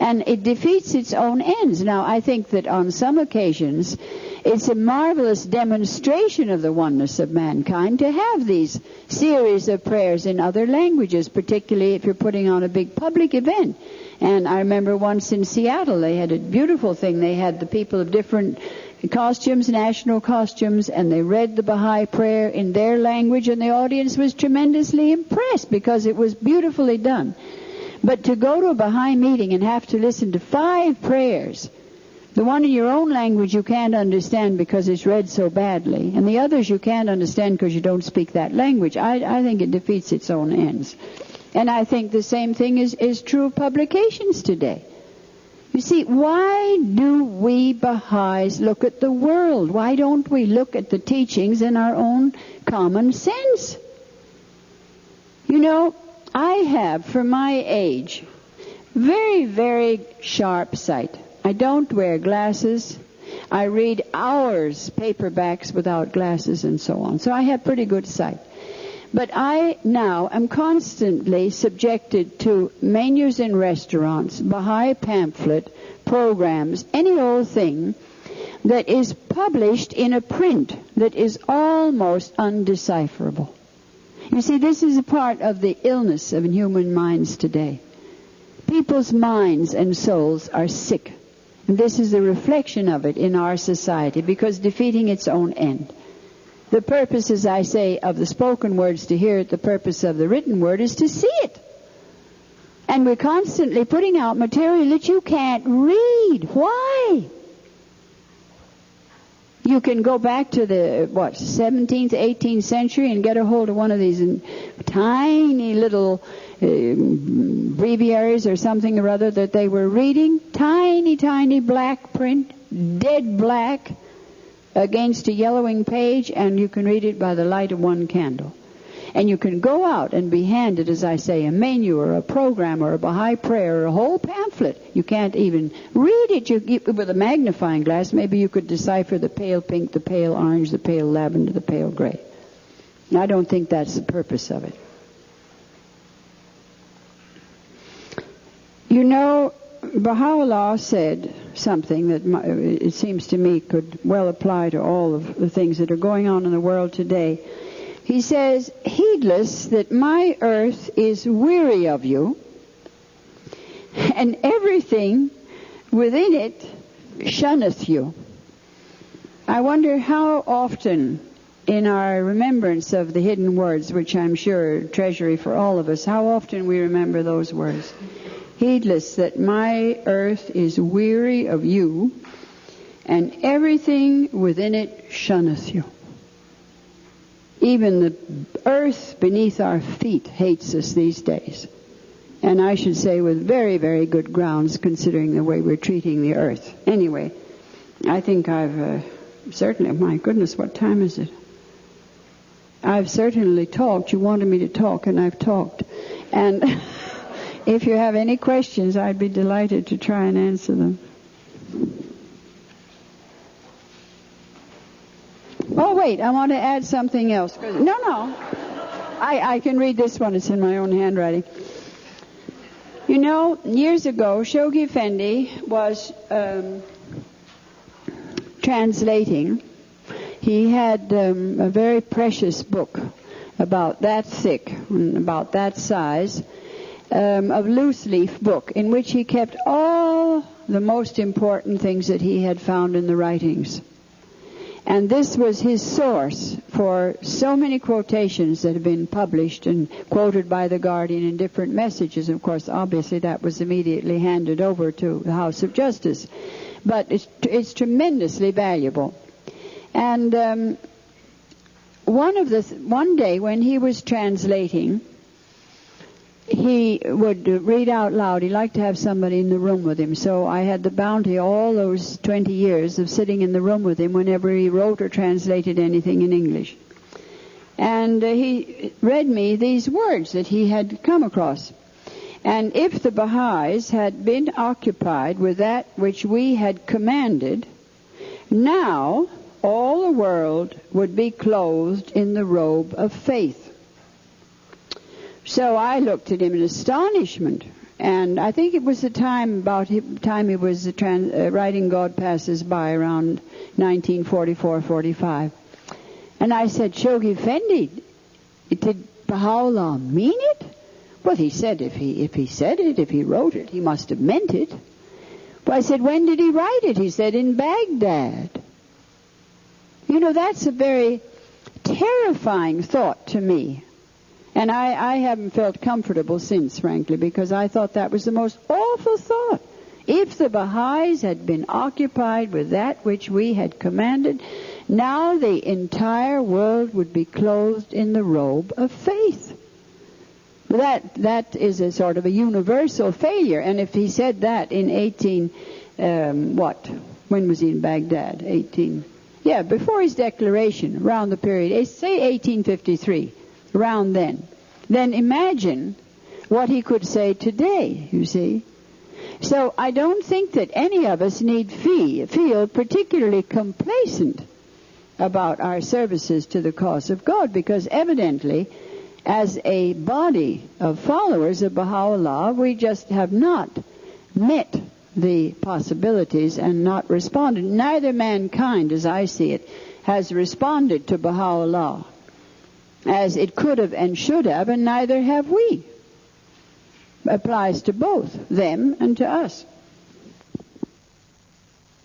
And it defeats its own ends. Now, I think that on some occasions, it's a marvelous demonstration of the oneness of mankind to have these series of prayers in other languages, particularly if you're putting on a big public event. And I remember once in Seattle, they had a beautiful thing. They had the people of different costumes, national costumes, and they read the Baha'i prayer in their language, and the audience was tremendously impressed because it was beautifully done. But to go to a Baha'i meeting and have to listen to 5 prayers, the one in your own language you can't understand because it's read so badly, and the others you can't understand because you don't speak that language, I think it defeats its own ends. And I think the same thing is true of publications today. You see, why do we Baha'is look at the world? Why don't we look at the teachings in our own common sense? You know, I have, for my age, very, very sharp sight. I don't wear glasses. I read hours, paperbacks without glasses and so on. So I have pretty good sight. But I now am constantly subjected to menus in restaurants, Baha'i pamphlet, programs, any old thing that is published in a print that is almost undecipherable. You see, this is a part of the illness of human minds today. People's minds and souls are sick. And this is a reflection of it in our society because defeating its own end. The purpose, as I say, of the spoken words to hear it, the purpose of the written word is to see it. And we're constantly putting out material that you can't read. Why? You can go back to the, 17th, 18th century and get a hold of one of these tiny little breviaries or something or other that they were reading. Tiny, tiny black print, dead black, against a yellowing page, and you can read it by the light of one candle. And you can go out and be handed, as I say, a menu or a program or a Baha'i prayer or a whole pamphlet. You can't even read it. With a magnifying glass, maybe you could decipher the pale pink, the pale orange, the pale lavender, the pale gray. I don't think that's the purpose of it. You know, Baha'u'llah said something that it seems to me could well apply to all of the things that are going on in the world today. He says, heedless that my earth is weary of you, and everything within it shunneth you. I wonder how often in our remembrance of the hidden words, which I'm sure are treasury for all of us, how often we remember those words. Heedless that my earth is weary of you, and everything within it shunneth you. Even the earth beneath our feet hates us these days. And I should say with very, very good grounds, considering the way we're treating the earth. Anyway, I think I've certainly, my goodness, what time is it? I've certainly talked. You wanted me to talk, and I've talked. And if you have any questions, I'd be delighted to try and answer them. Oh, wait, I want to add something else. No. I can read this one. It's in my own handwriting. You know, years ago, Shoghi Effendi was translating. He had a very precious book about that thick and about that size, of loose-leaf book, in which he kept all the most important things that he had found in the writings. And this was his source for so many quotations that have been published and quoted by the Guardian in different messages. Of course, obviously that was immediately handed over to the House of Justice. But it's tremendously valuable. And one day when he was translating, he would read out loud. He liked to have somebody in the room with him. So I had the bounty all those 20 years of sitting in the room with him whenever he wrote or translated anything in English. And he read me these words that he had come across. And if the Baha'is had been occupied with that which we had commanded, now all the world would be clothed in the robe of faith. So I looked at him in astonishment, and I think it was the time he was writing God Passes By, around 1944-45. And I said, Shoghi Effendi, did Baha'u'llah mean it? Well, he said if he said it, if he wrote it, he must have meant it. Well, I said, when did he write it? He said, in Baghdad. You know, that's a very terrifying thought to me. And I haven't felt comfortable since, frankly, because I thought that was the most awful thought. If the Baha'is had been occupied with that which we had commanded, now the entire world would be clothed in the robe of faith. That is a sort of a universal failure. And if he said that in when was he in Baghdad? Before his declaration, around the period, say 1853. Around then imagine what he could say today, you see. So I don't think that any of us need feel particularly complacent about our services to the cause of God, because evidently, as a body of followers of Baha'u'llah, we just have not met the possibilities and not responded. Neither mankind, as I see it, has responded to Baha'u'llah as it could have and should have, and neither have we. Applies to both them and to us.